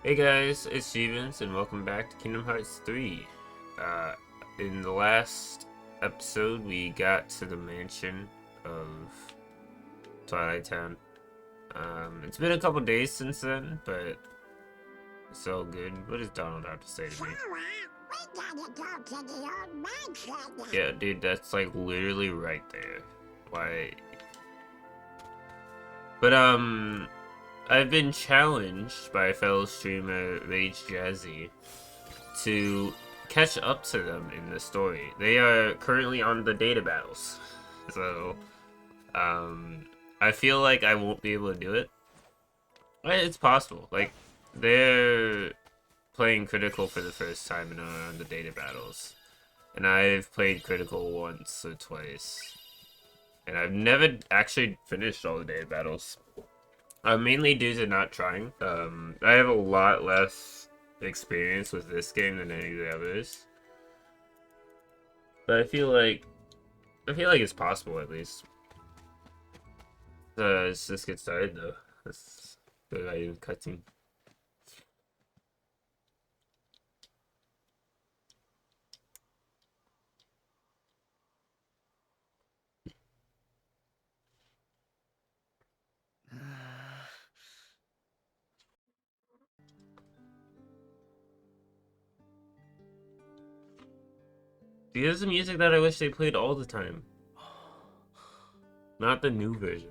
Hey guys, it's Stevens, and welcome back to Kingdom Hearts 3. In the last episode, we got to the mansion of Twilight Town. It's been a couple days since then, but it's all good. What does Donald have to say to me? We gotta go to the old mansion. Yeah, dude, that's like literally right there. Why? But, I've been challenged by a fellow streamer, Rage Jazzy, to catch up to them in the story. They are currently on the data battles. So, I feel like I won't be able to do it. It's possible. Like, they're playing Critical for the first time and are on the data battles. And I've played Critical once or twice. And I've never actually finished all the data battles. Mainly due to not trying. I have a lot less experience with this game than any of the others. But I feel like it's possible at least. Let's just get started though. Let's go right into cutscene. Here's the music that I wish they played all the time. Not the new version.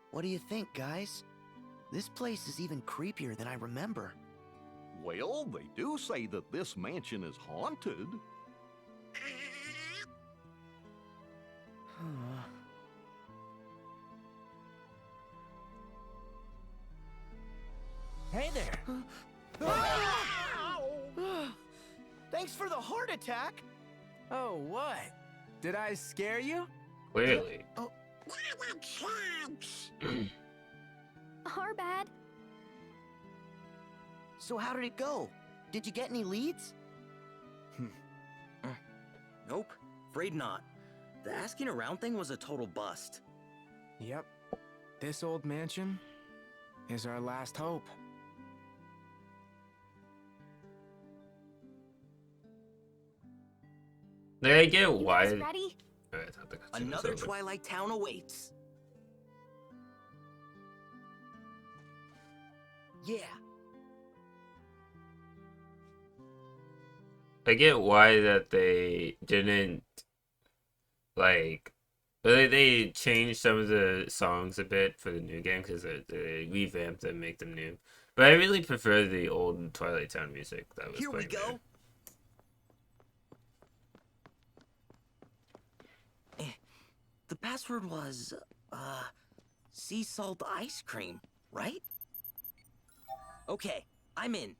What do you think, guys? This place is even creepier than I remember. Well, they do say that this mansion is haunted. Hey there! Thanks for the heart attack! Oh, what? Did I scare you? Clearly. Not a chance. Our bad. So how did it go? Did you get any leads? Nope, afraid not. The asking around thing was a total bust. Yep. This old mansion is our last hope. I get You why. guys ready? I thought the cutscene was Another over. Twilight Town awaits. Yeah. I get why that they didn't like. They changed some of the songs a bit for the new game because they revamped them, make them new. But I really prefer the old Twilight Town music that was Here we playing go. there. The password was, sea salt ice cream, right? Okay, I'm in.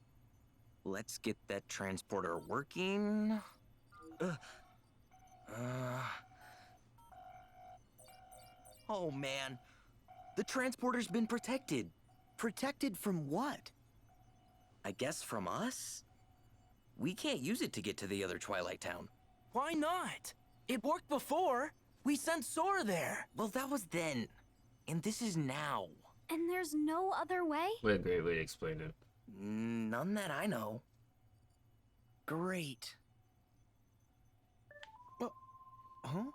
Let's get that transporter working. Oh man, the transporter's been protected. Protected from what? I guess from us? We can't use it to get to the other Twilight Town. Why not? It worked before. We sent Sora there. Well, that was then. And this is now. And there's no other way? What a great way to explain it. None that I know. Great. Huh?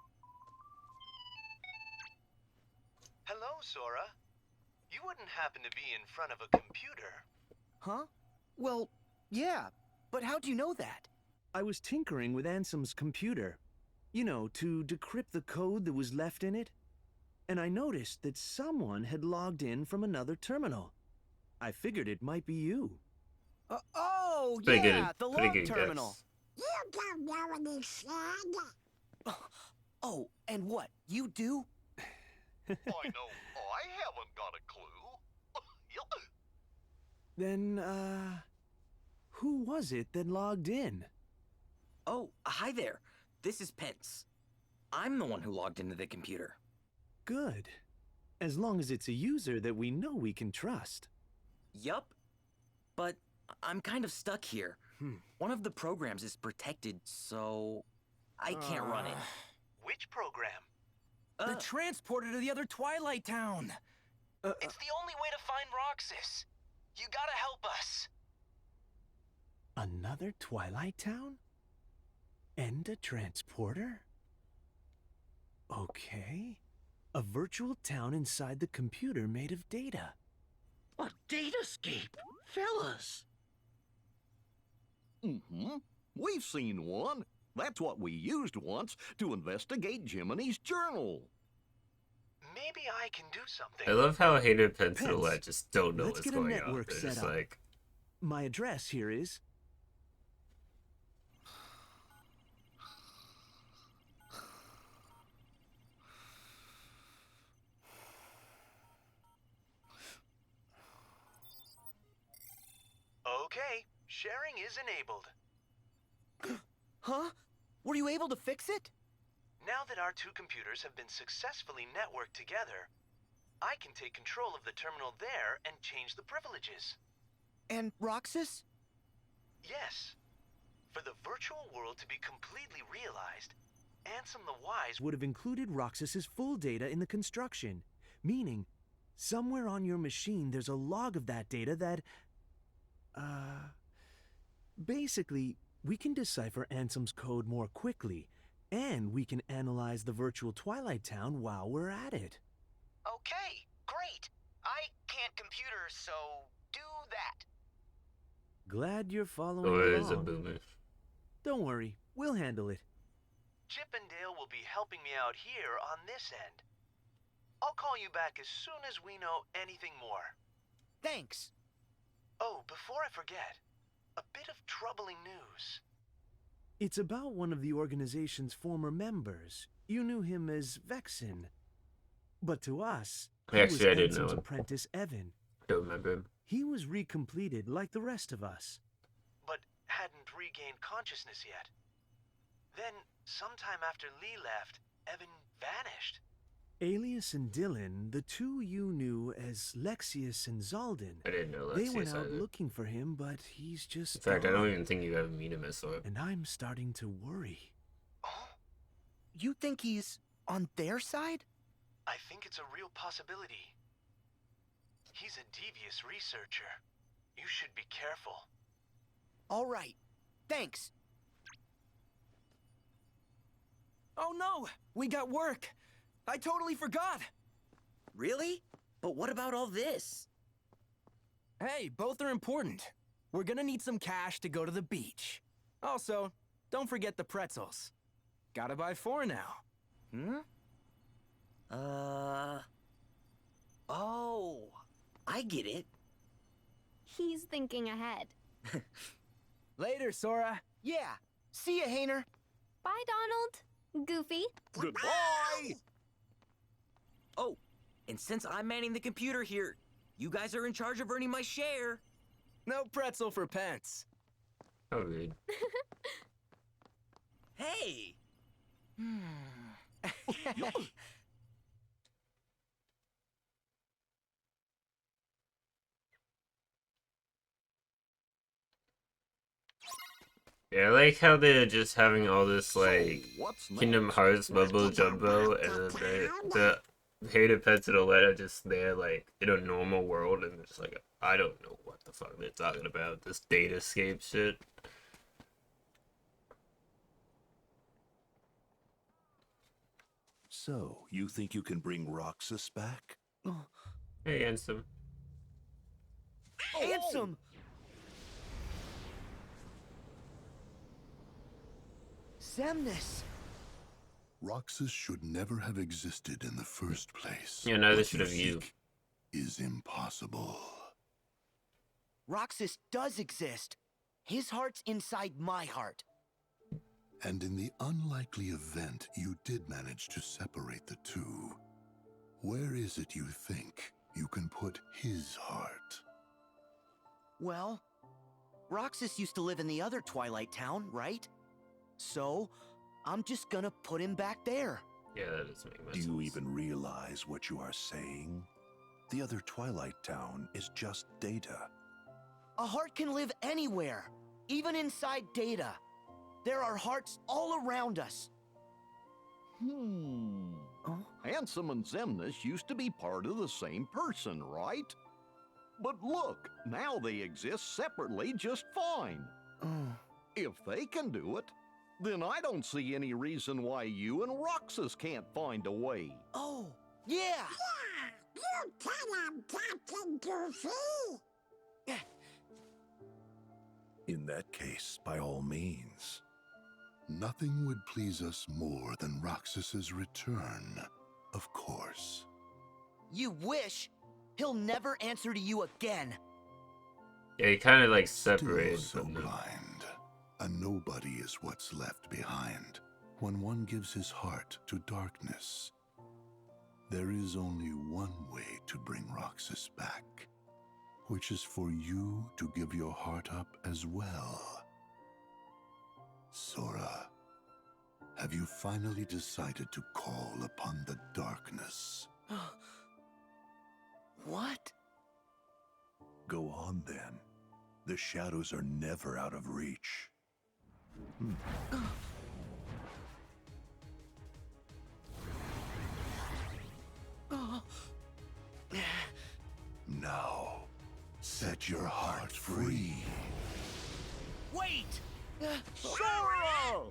Hello, Sora. You wouldn't happen to be in front of a computer. Huh? Well, yeah. But how'd you know that? I was tinkering with Ansem's computer, you know, to decrypt the code that was left in it. And I noticed that someone had logged in from another terminal. I figured it might be you. Oh, Pretty yeah, good, the pretty log good terminal. guess. You don't know any said. Oh, and what? You do? I know I haven't got a clue. Then, who was it that logged in? Oh, hi there. This is Pence. I'm the one who logged into the computer. Good. As long as it's a user that we know we can trust. Yup. But I'm kind of stuck here. One of the programs is protected, so I can't run it. Which program? The transporter to the other Twilight Town. It's the only way to find Roxas. You gotta help us. Another Twilight Town? And a transporter? Okay. A virtual town inside the computer made of data. A datascape, fellas. Mm-hmm. We've seen one. That's what we used once to investigate Jiminy's journal. Maybe I can do something. I love how Hater Pencil Pence, just don't know let's what's get a going on. network They're set just up. like, My address here is... Okay, sharing is enabled. Huh? Were you able to fix it? Now that our two computers have been successfully networked together, I can take control of the terminal there and change the privileges. And Roxas? Yes. For the virtual world to be completely realized, Ansem the Wise would have included Roxas's full data in the construction, meaning somewhere on your machine there's a log of that data that... Basically, we can decipher Ansem's code more quickly, and we can analyze the virtual Twilight Town while we're at it. Okay, great. I can't computers, so do that. Glad you're following or along. is a boomer. Don't worry, we'll handle it. Chip and Dale will be helping me out here on this end. I'll call you back as soon as we know anything more. Thanks. Oh, before I forget, a bit of troubling news. It's about one of the organization's former members. You knew him as Vexen. But to us, he was Actually, I didn't know Ansem's him. apprentice Evan. Don't remember him. He was recompleted like the rest of us. But hadn't regained consciousness yet. Then, sometime after Lee left, Evan vanished. Alias and Dylan, the two you knew as Lexius and Zalden, I didn't know they went Lexius out either. looking for him, but he's just In fact, I gone. don't even think you ever meet him as Sorb. And I'm starting to worry. Oh, You think he's on their side? I think it's a real possibility. He's a devious researcher. You should be careful. All right. Thanks. Oh no! We got work! I totally forgot! Really? But what about all this? Hey, both are important. We're gonna need some cash to go to the beach. Also, don't forget the pretzels. Gotta buy 4 now. Oh, I get it. He's thinking ahead. Later, Sora. Yeah. See ya, Hainer. Bye, Donald. Goofy. Goodbye! Oh, and since I'm manning the computer here, you guys are in charge of earning my share. No pretzel for Pence. Oh, rude. Hey! Yeah, I like how they're just having all this, like, What's Kingdom next? Hearts mumbo jumbo, and then the Hater Pencil letter just there, like, in a normal world, and it's like, I don't know what the fuck they're talking about, this datascape shit. So, you think you can bring Roxas back? Hey, Ansem. Ansem! Semnis! Roxas should never have existed in the first place. Yeah, neither What should have you. seek is impossible. Roxas does exist. His heart's inside my heart. And in the unlikely event you did manage to separate the two, where is it you think you can put his heart? Well, Roxas used to live in the other Twilight Town, right? So, I'm just gonna put him back there. Yeah, that does make Do sense. you even realize what you are saying? The other Twilight Town is just data. A heart can live anywhere, even inside data. There are hearts all around us. Ansem and Xemnas used to be part of the same person, right? But look, now they exist separately just fine. If they can do it, then I don't see any reason why you and Roxas can't find a way. Oh, yeah! Yeah, you tell him, Captain Goofy. In that case, by all means. Nothing would please us more than Roxas's return, of course. You wish? He'll never answer to you again. Yeah, he kind of like Still separated so from them. blind. A nobody is what's left behind when one gives his heart to darkness. There is only one way to bring Roxas back, which is for you to give your heart up as well. Sora, have you finally decided to call upon the darkness? What? Go on then. The shadows are never out of reach. Now, set your heart free. Wait! Sora!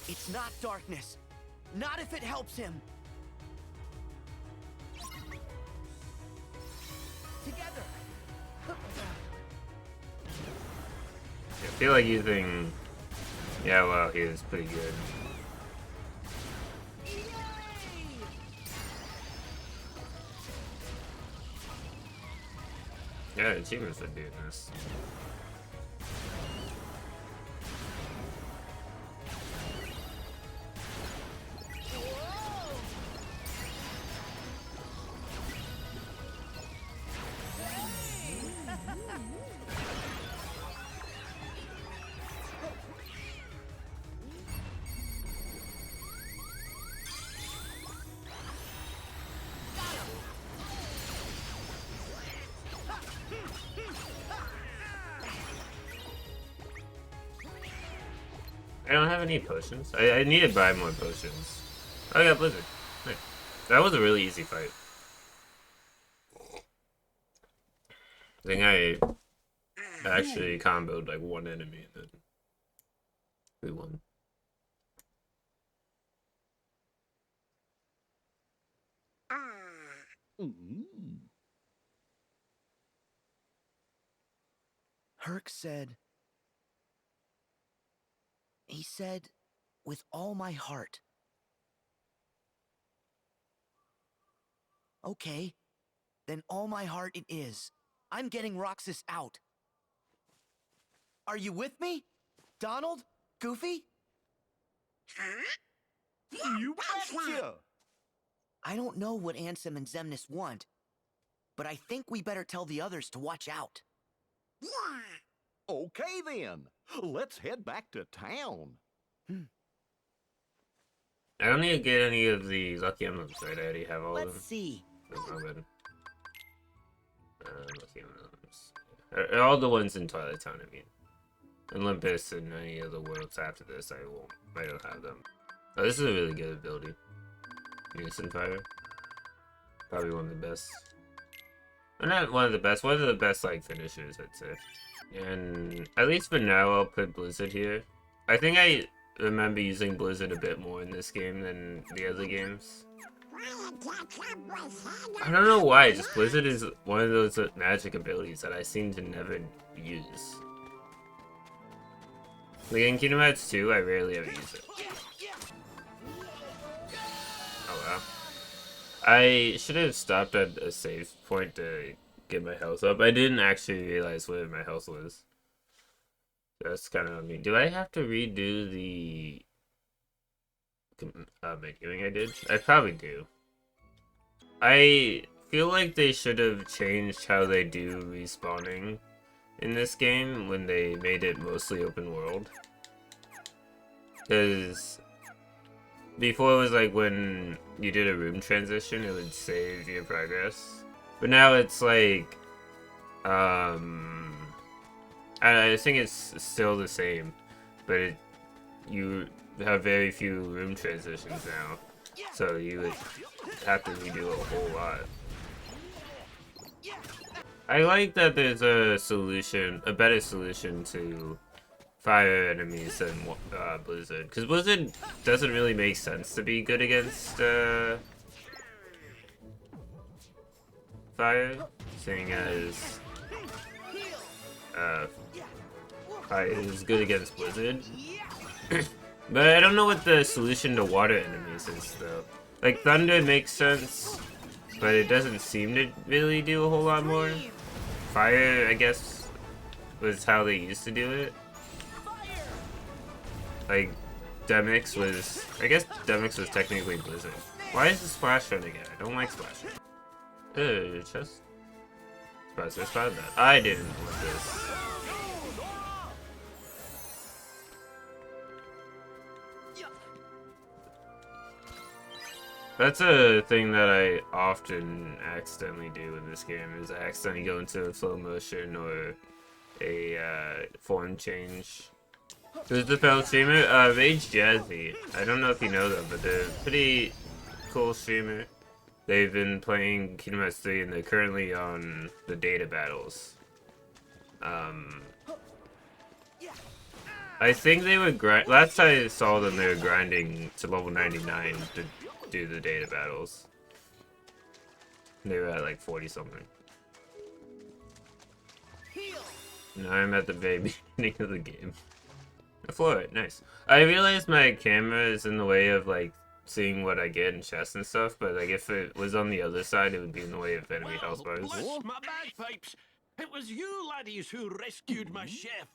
It's not darkness. Not if it helps him. Together. I feel like using... Yeah, well, he is pretty good. Yeah, achievements are doing this. I don't have any potions. I need to buy more potions. Oh yeah, Blizzard. Nice. That was a really easy fight. I think I actually comboed like one enemy and then we won. Herc said... He said, with all my heart. Okay, then all my heart it is. I'm getting Roxas out. Are you with me? Donald? Goofy? You betcha! I don't know what Ansem and Xemnas want, but I think we better tell the others to watch out. Yeah. Okay then, let's head back to town. I don't need to get any of the lucky emblems, right? I already have all of them. Let's see. That's not bad. Lucky emblems. All the ones in Twilight Town, I mean. Olympus and any of the worlds after this, I don't have them. Oh, this is a really good ability. Unison Fire. Probably one of the best. Or not one of the best, one of the best, like, finishers, I'd say. And at least for now, I'll put Blizzard here. I think I remember using Blizzard a bit more in this game than the other games. I don't know why, just Blizzard is one of those magic abilities that I seem to never use. Like in Kingdom Hearts 2, I rarely ever use it. Oh wow. I should have stopped at a save point to get my health up. I didn't actually realize where my health was. That's kind of on me. Do I have to redo the menuing I did? I probably do. I feel like they should have changed how they do respawning in this game when they made it mostly open world. Because before it was like when you did a room transition, it would save your progress. But now it's like, I think it's still the same, but you have very few room transitions now, so you would have to redo a whole lot. I like that there's a solution, a better solution to fire enemies than Blizzard, because Blizzard doesn't really make sense to be good against fire, seeing as fire is good against Blizzard. But I don't know what the solution to water enemies is, though. Like, thunder makes sense, but it doesn't seem to really do a whole lot more. Fire, I guess, was how they used to do it. Like, Demix was... I guess Demix was technically Blizzard. Why is the splash running again? I don't like splash. Chest? Surprised I spotted that. I didn't want this. That's a thing that I often accidentally do in this game, is I accidentally go into a slow motion or a form change. Who's the fellow streamer? Rage Jazzy. I don't know if you know them, but they're a pretty cool streamer. They've been playing Kingdom Hearts 3 and they're currently on the data battles. I think they were last I saw them, they were grinding to level 99 to do the data battles. They were at like 40 something. Now I'm at the very beginning of the game. A floor, nice. I realized my camera is in the way of like seeing what I get in chests and stuff, but like if it was on the other side, it would be in the way of enemy health bars. Bless my bagpipes! It was you laddies who rescued my chef.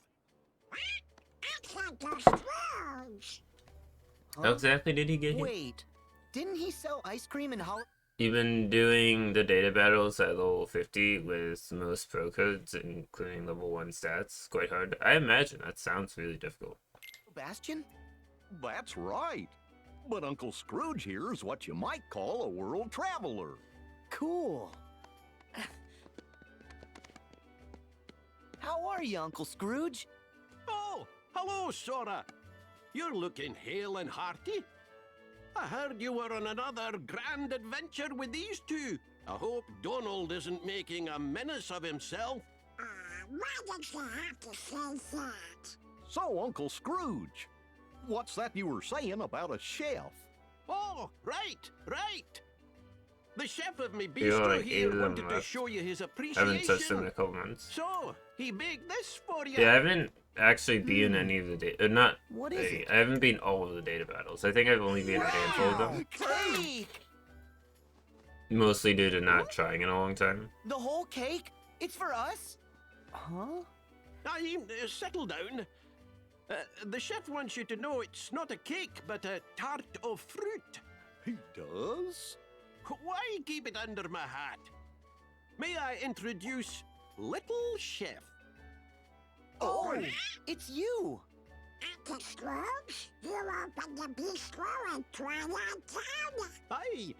How exactly did he get here? Wait, didn't he sell ice cream in Hollow? You've been doing the data battles at level 50 with most pro codes, including level 1 stats. Quite hard. I imagine that sounds really difficult. Bastion? That's right. But Uncle Scrooge here is what you might call a world traveler. Cool. How are you, Uncle Scrooge? Oh, hello, Sora. You're looking hale and hearty. I heard you were on another grand adventure with these two. I hope Donald isn't making a menace of himself. Why did you have to say that? So, Uncle Scrooge, what's that you were saying about a chef? Oh, right. The chef of me You're bistro like here 8 of wanted them to left. show you his I haven't touched them appreciation. in a couple months. So, he baked this for you. Yeah, I haven't actually been any of the data. Not. What is it? I haven't been all of the data battles. I think I've only been a handful of them. Cake! Mostly due to not trying in a long time. The whole cake? It's for us? Huh? Settle down. The chef wants you to know it's not a cake, but a tart of fruit. He does? Why keep it under my hat? May I introduce Little Chef? Oh, it's you! Uncle Scrooge, you opened the bistro in Twilight Town. Aye.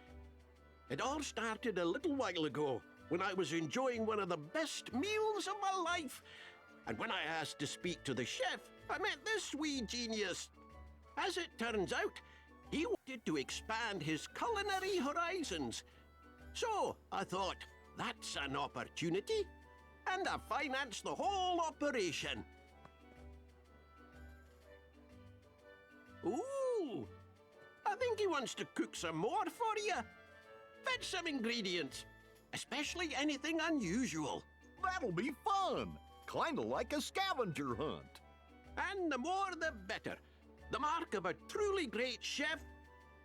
It all started a little while ago, when I was enjoying one of the best meals of my life. And when I asked to speak to the chef, I met this wee genius. As it turns out, he wanted to expand his culinary horizons. So I thought, that's an opportunity. And I financed the whole operation. Ooh, I think he wants to cook some more for you. Fetch some ingredients, especially anything unusual. That'll be fun. Kinda like a scavenger hunt. And the more the better. The mark of a truly great chef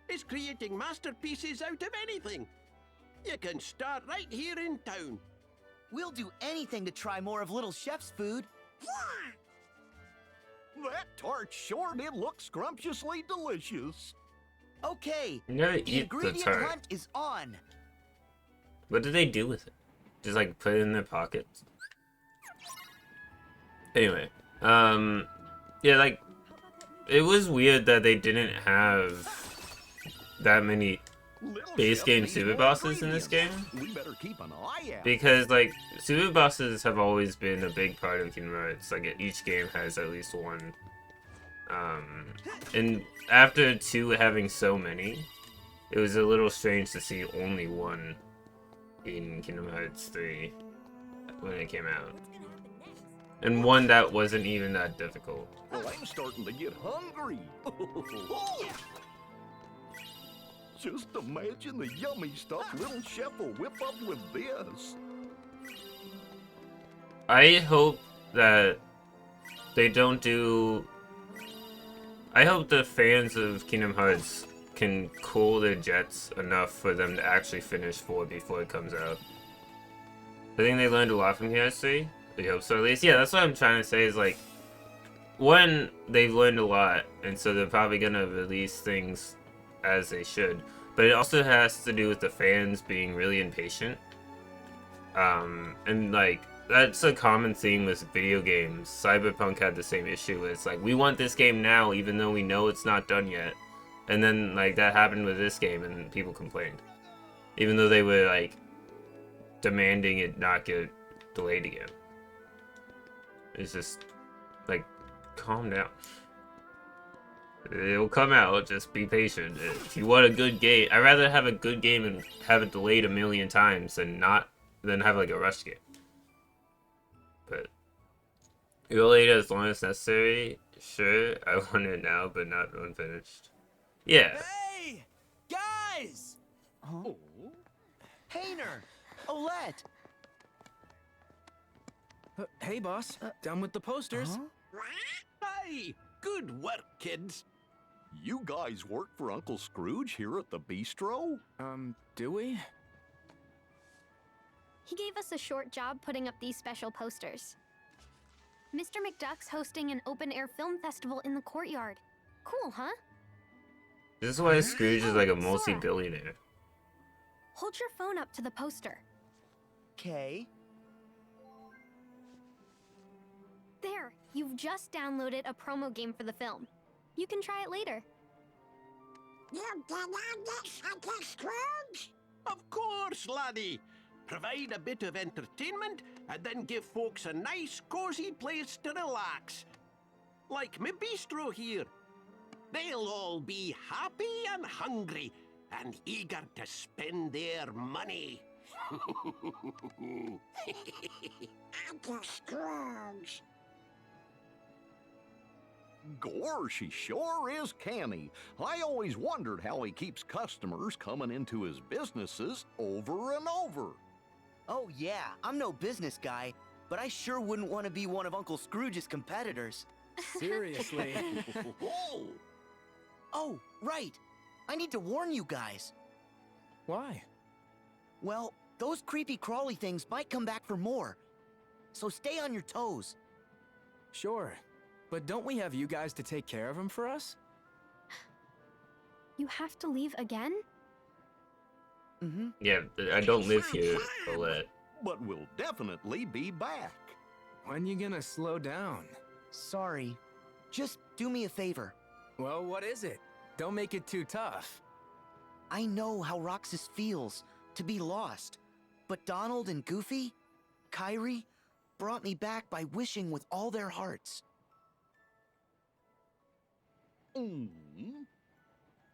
is creating masterpieces out of anything. You can start right here in town. We'll do anything to try more of Little Chef's food. That tart sure did look scrumptiously delicious. Okay, You never the eat the ingredient tart. hunt is on. What do they do with it? Just like put it in their pockets? Anyway, yeah, like it was weird that they didn't have that many base game super bosses in this game. We better keep an eye out. Because, like, super bosses have always been a big part of Kingdom Hearts. Like, each game has at least one. And after 2 having so many, it was a little strange to see only one in Kingdom Hearts 3 when it came out. And one that wasn't even that difficult. Well, I'm starting to get hungry. Just imagine the yummy stuff little chef will whip up with this. I hope that they don't do... I hope the fans of Kingdom Hearts can cool their jets enough for them to actually finish 4 before it comes out. I think they learned a lot from PS3. I hope so, at least. Yeah, that's what I'm trying to say is, like, one, they've learned a lot, and so they're probably gonna release things as they should. But it also has to do with the fans being really impatient. And, like, that's a common theme with video games. Cyberpunk had the same issue. It's like, we want this game now, even though we know it's not done yet. And then, like, that happened with this game, and people complained. Even though they were, like, demanding it not get delayed again. It's just, like, calm down. It'll come out, just be patient. If you want a good game, I'd rather have a good game and have it delayed a million times than have, like, a rush game. But delay it as long as necessary. Sure, I want it now, but not unfinished. Yeah. Hey! Guys! Oh. Hayner! Olette! Hey, boss. Down with the posters. Hey, good work, kids. You guys work for Uncle Scrooge here at the bistro? Do we? He gave us a short job putting up these special posters. Mr. McDuck's hosting an open-air film festival in the courtyard. Cool, huh? This is why Scrooge is like a multi-billionaire. Hold your phone up to the poster. Okay. There, you've just downloaded a promo game for the film. You can try it later. You did on this, Uncle Scrooge? Of course, laddie. Provide a bit of entertainment and then give folks a nice, cozy place to relax. Like me bistro here. They'll all be happy and hungry and eager to spend their money. Uncle Scrooge. Gosh, he sure is canny. I always wondered how he keeps customers coming into his businesses over and over. Oh yeah, I'm no business guy, but I sure wouldn't want to be one of Uncle Scrooge's competitors. Seriously. Oh, right. I need to warn you guys. Why? Well, those creepy crawly things might come back for more. So stay on your toes. Sure. But don't we have you guys to take care of him for us? You have to leave again? Mm-hmm. Yeah, I don't live here, Olette. But we'll definitely be back. When you gonna slow down? Sorry. Just do me a favor. Well, what is it? Don't make it too tough. I know how Roxas feels to be lost, but Donald and Goofy, Kyrie, brought me back by wishing with all their hearts.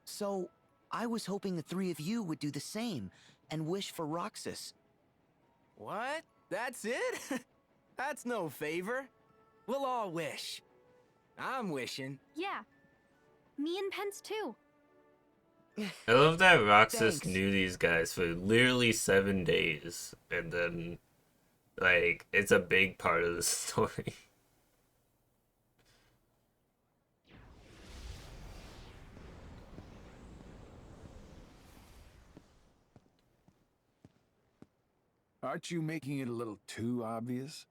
So, I was hoping the three of you would do the same and wish for Roxas. What? That's it? That's no favor. We'll all wish. I'm wishing. Yeah. Me and Pence too. I love that Roxas Thanks. knew these guys for literally 7 days, and then, like, it's a big part of the story. Aren't you making it a little too obvious?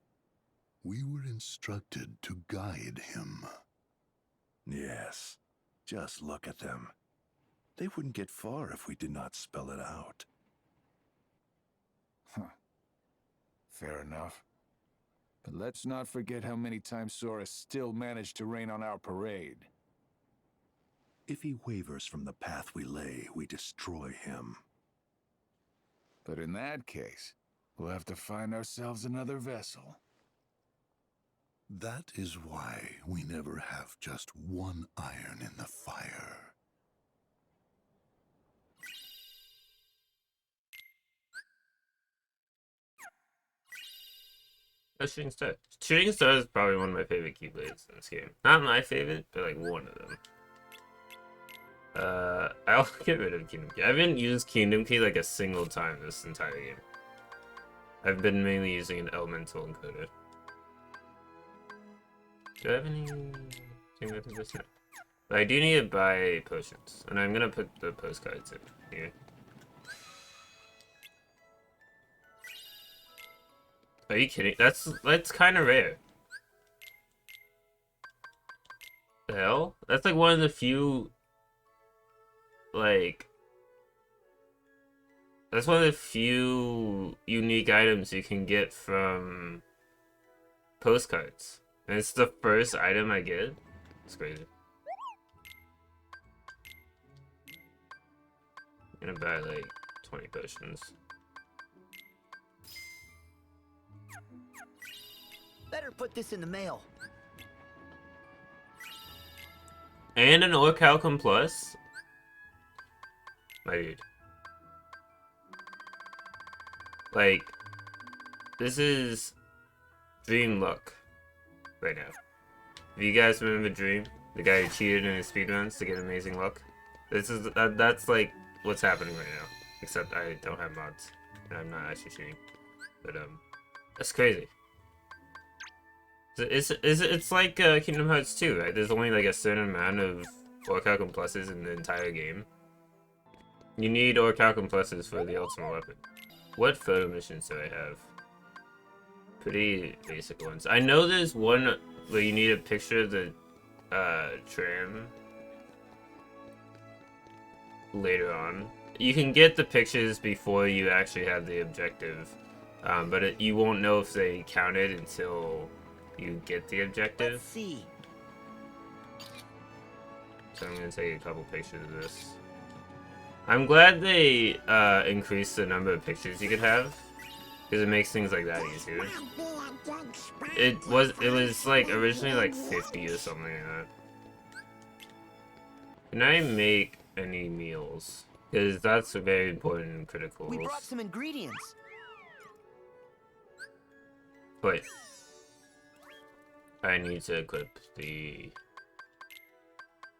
We were instructed to guide him. Yes. Just look at them. They wouldn't get far if we did not spell it out. Huh. Fair enough. But let's not forget how many times Sora still managed to rain on our parade. If he wavers from the path we lay, we destroy him. But in that case, we'll have to find ourselves another vessel. That is why we never have just one iron in the fire. Shooting Star. Shooting Star is probably one of my favorite Keyblades in this game. Not my favorite, but like one of them. I'll get rid of Kingdom Key. I haven't used Kingdom Key like a single time this entire game. I've been mainly using an elemental encoder. Do I have anything with this now? But I do need to buy potions, and I'm gonna put the postcards in here. Are you kidding? That's kind of rare. The hell? That's like one of the few, like, that's one of the few unique items you can get from postcards. And it's the first item I get. It's crazy. I'm gonna buy like 20 potions. Better put this in the mail. And an Orichalcum Plus? My dude. Like, this is Dream luck right now. If you guys remember Dream, the guy who cheated in his speedruns to get amazing luck, that's like what's happening right now. Except I don't have mods, and I'm not actually cheating. But that's crazy. It's like Kingdom Hearts 2, right? There's only like a certain amount of Orichalcum Pluses in the entire game. You need Orichalcum Pluses for the ultimate weapon. What photo missions do I have? Pretty basic ones. I know there's one where you need a picture of the tram later on. You can get the pictures before you actually have the objective, but you won't know if they count it until you get the objective. Let's see. So I'm gonna take a couple pictures of this. I'm glad they increased the number of pictures you could have, because it makes things like that easier. It was like originally like 50 or something like that. Can I make any meals? Because that's very important in criticals. We brought some ingredients. Wait. I need to equip the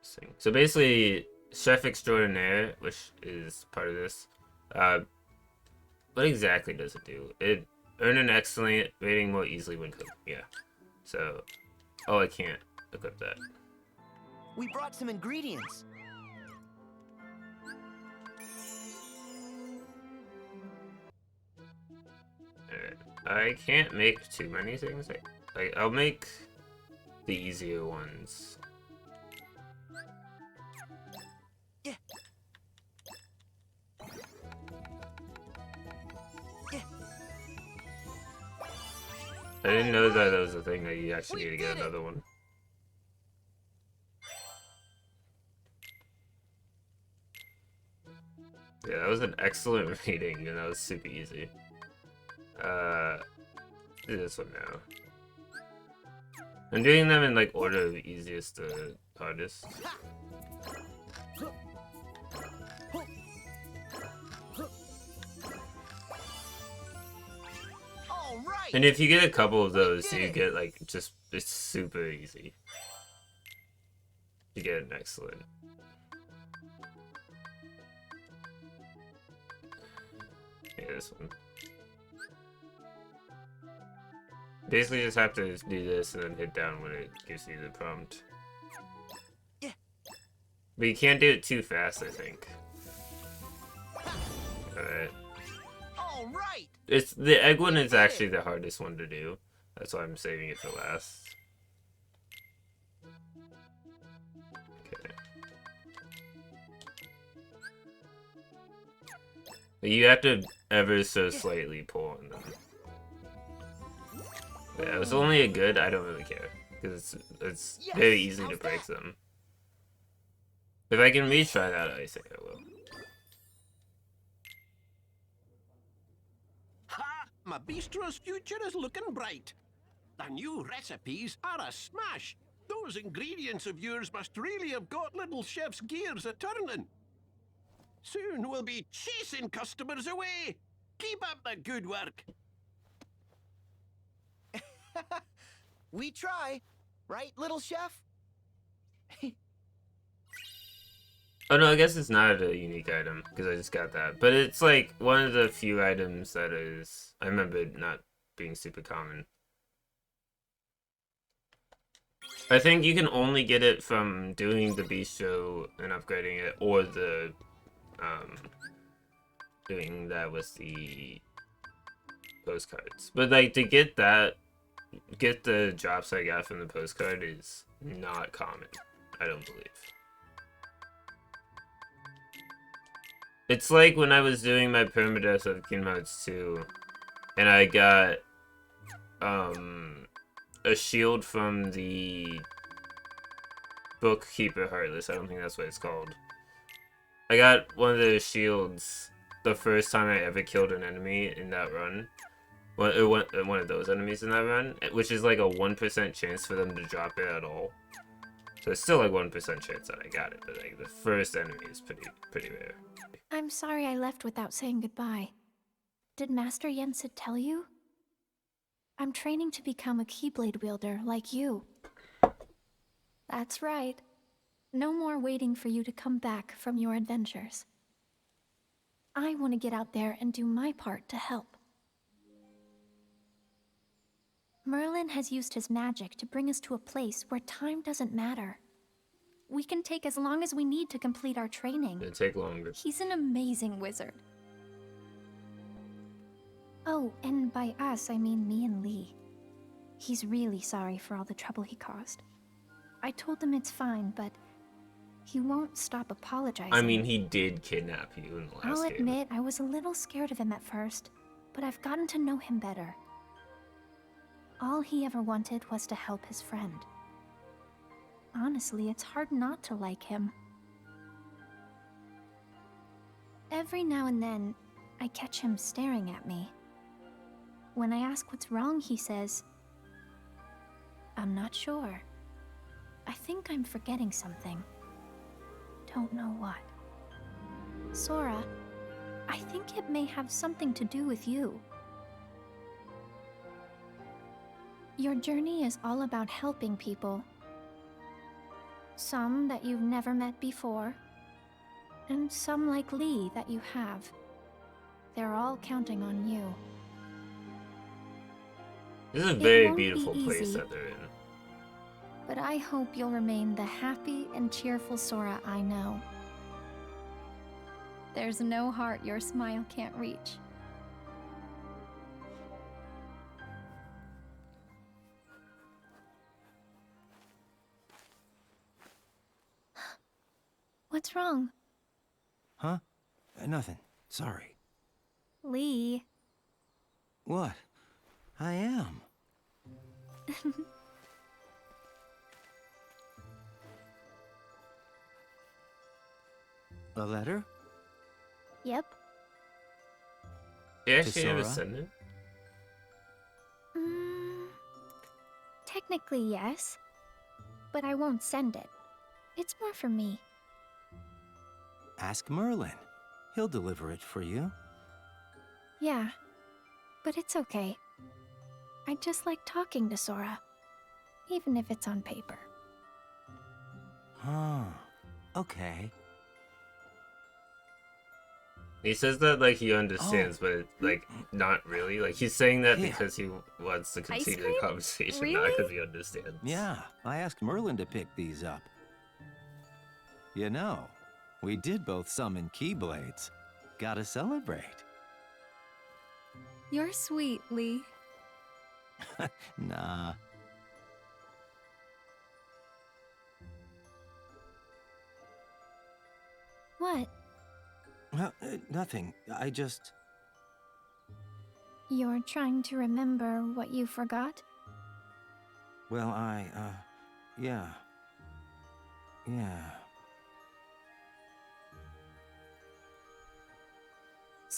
thing. So basically, Chef Extraordinaire, which is part of this, what exactly does it do? It earn an excellent rating more easily when cooked. Yeah. So, oh, I can't equip that. We brought some ingredients. Alright. I can't make too many things. I'll make the easier ones. Yeah. Yeah. I didn't know that was a thing that you actually need to get another one. Yeah, that was an excellent rating, and that was super easy. Do this one now. I'm doing them in like order of easiest to hardest. And if you get a couple of those, you get like just, it's super easy. You get an excellent. Yeah, this one. Basically just have to do this and then hit down when it gives you the prompt. Yeah. But you can't do it too fast, I think. Alright. All right. It's the egg one is actually the hardest one to do. That's why I'm saving it for last. Okay. But you have to ever so slightly pull on them. Yeah, it was only a good, I don't really care. Because it's very easy to break them. If I can retry that, I think I will. Ha! My bistro's future is looking bright. The new recipes are a smash. Those ingredients of yours must really have got little chef's gears a-turning. Soon we'll be chasing customers away. Keep up the good work. We try, right, little chef? Oh no, I guess it's not a unique item, because I just got that. But it's like one of the few items that is... I remember it not being super common. I think you can only get it from doing the bistro and upgrading it, or the... doing that with the postcards. But like, to get that... Get the drops I got from the postcard is not common, I don't believe. It's like when I was doing my permadeath of Kingdom Hearts 2, and I got, a shield from the Bookkeeper Heartless. I don't think that's what it's called. I got one of those shields the first time I ever killed an enemy in that run. One of those enemies in that run, which is like a 1% chance for them to drop it at all. So it's still like 1% chance that I got it, but like the first enemy is pretty rare. I'm sorry I left without saying goodbye. Did Master Yensid tell you? I'm training to become a Keyblade wielder like you. That's right. No more waiting for you to come back from your adventures. I want to get out there and do my part to help. Merlin has used his magic to bring us to a place where time doesn't matter. We can take as long as we need to complete our training. It'll take longer. He's an amazing wizard. Oh, and by us, I mean me and Lee. He's really sorry for all the trouble he caused. I told him it's fine, but he won't stop apologizing. I mean, he did kidnap you in the last I'll game. admit, I was a little scared of him at first, but I've gotten to know him better. All he ever wanted was to help his friend. Honestly, it's hard not to like him. Every now and then, I catch him staring at me. When I ask what's wrong, he says, "I'm not sure. I think I'm forgetting something. Don't know what." Sora, I think it may have something to do with you. Your journey is all about helping people. Some that you've never met before, and some like Lee that you have. They're all counting on you. This is a It very won't be beautiful place easy, that they're in. but I hope you'll remain the happy and cheerful Sora I know. There's no heart your smile can't reach. What's wrong? Huh? Nothing. Sorry. Lee. What? I am. A letter? Yep. You actually never Sora? send it? Technically, yes. But I won't send it. It's more for me. Ask Merlin. He'll deliver it for you. Yeah. But it's okay. I just like talking to Sora. Even if it's on paper. Huh. Okay. He says that like he understands, but like not really. Like he's saying that Here. because he wants to continue the cream? conversation, not Really? because he understands. Yeah, I asked Merlin to pick these up. You know, we did both summon Keyblades. Gotta celebrate. You're sweet, Lee. Nah. What? Well, nothing. I just... You're trying to remember what you forgot? Well, yeah. Yeah.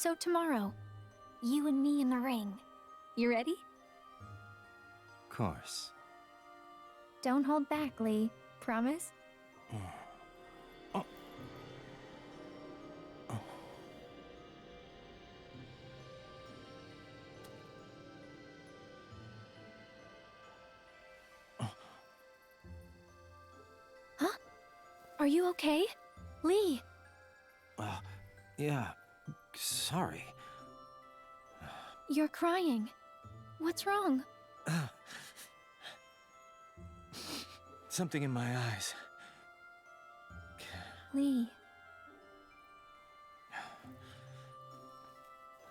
So tomorrow, you and me in the ring. You ready? Course. Don't hold back, Lee. Promise? Oh. Huh? Are you okay? Lee! Yeah. Sorry. You're crying. What's wrong? Something in my eyes. Lee.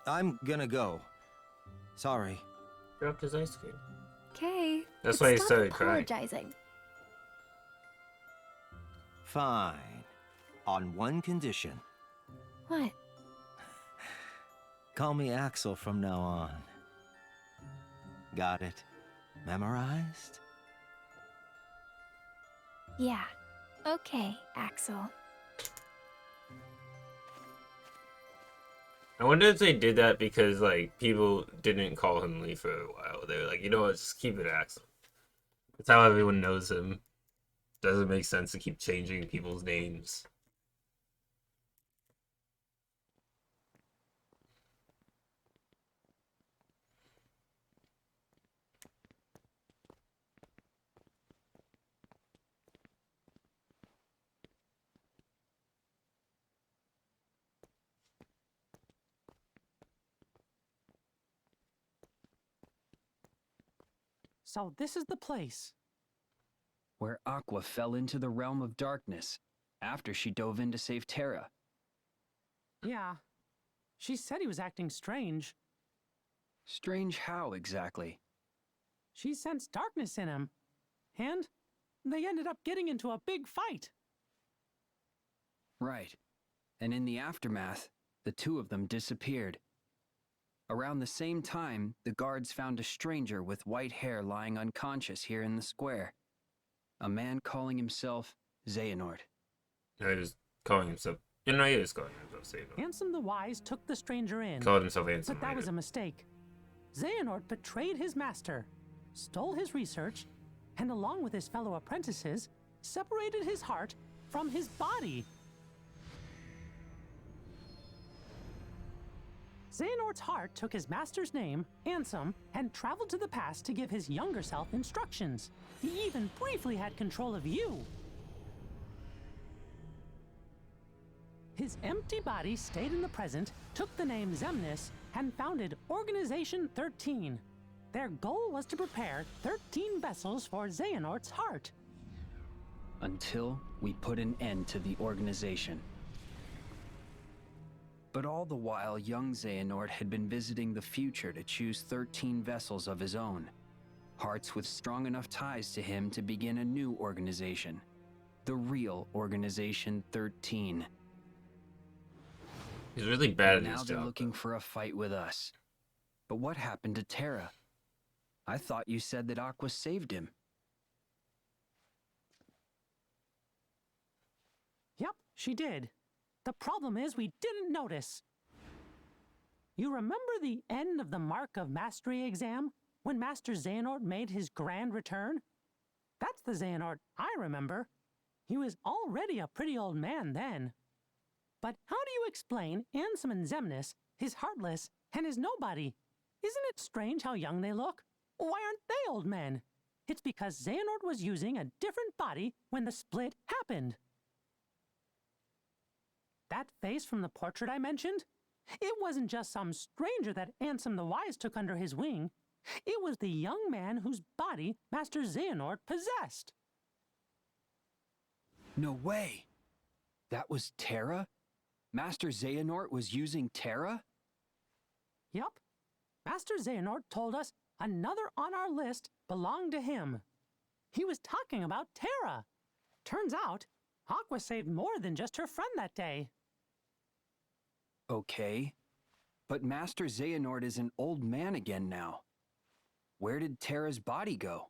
I'm gonna go. Sorry. Dropped his ice cream. Okay. That's why he stop started crying. apologizing. Fine. On one condition. What? Call me Axel from now on. Got it? Memorized? Yeah. Okay, Axel. I wonder if they did that because, like, people didn't call him Lee for a while. They were like, you know what, just keep it Axel. That's how everyone knows him. Doesn't make sense to keep changing people's names. So this is the place. Where Aqua fell into the realm of darkness after she dove in to save Terra. Yeah. She said he was acting strange. Strange how, exactly? She sensed darkness in him. And they ended up getting into a big fight. Right. And in the aftermath, the two of them disappeared. Around the same time, the guards found a stranger with white hair lying unconscious here in the square. A man calling himself Xehanort. He was calling himself... You know, he was calling himself Xehanort. Ansem the Wise took the stranger in. Called himself Ansem. But that was a mistake. Xehanort betrayed his master, stole his research, and along with his fellow apprentices, separated his heart from his body. Xehanort's heart took his master's name, Ansem, and traveled to the past to give his younger self instructions. He even briefly had control of you. His empty body stayed in the present, took the name Xemnas, and founded Organization 13. Their goal was to prepare 13 vessels for Xehanort's heart. Until we put an end to the organization. But all the while, young Xehanort had been visiting the future to choose 13 vessels of his own. Hearts with strong enough ties to him to begin a new organization. The real Organization 13. He's really bad at his job. Now they're looking for a fight with us. But what happened to Terra? I thought you said that Aqua saved him. Yep, she did. The problem is we didn't notice. You remember the end of the Mark of Mastery exam, when Master Xehanort made his grand return? That's the Xehanort I remember. He was already a pretty old man then. But how do you explain Ansem and Xemnas, his Heartless, and his Nobody? Isn't it strange how young they look? Why aren't they old men? It's because Xehanort was using a different body when the split happened. That face from the portrait I mentioned? It wasn't just some stranger that Ansem the Wise took under his wing. It was the young man whose body Master Xehanort possessed. No way! That was Terra? Master Xehanort was using Terra? Yup. Master Xehanort told us another on our list belonged to him. He was talking about Terra. Turns out, Aqua saved more than just her friend that day. Okay, but Master Xehanort is an old man again now. Where did Terra's body go?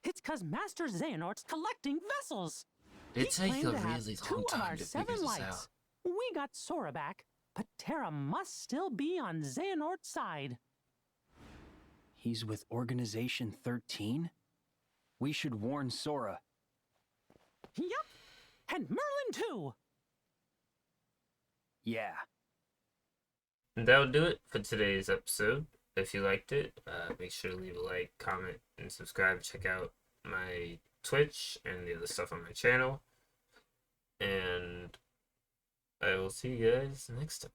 It's 'cause Master Xehanort's collecting vessels. It's He like claimed a to have really 2 long of time our to 7 figure this lights. out. We got Sora back, But Terra must still be on Xehanort's side. He's with Organization 13? We should warn Sora. Yup! And Merlin too! Yeah. And that'll do it for today's episode. If you liked it, make sure to leave a like, comment, and subscribe. Check out my Twitch and the other stuff on my channel. And I will see you guys next time.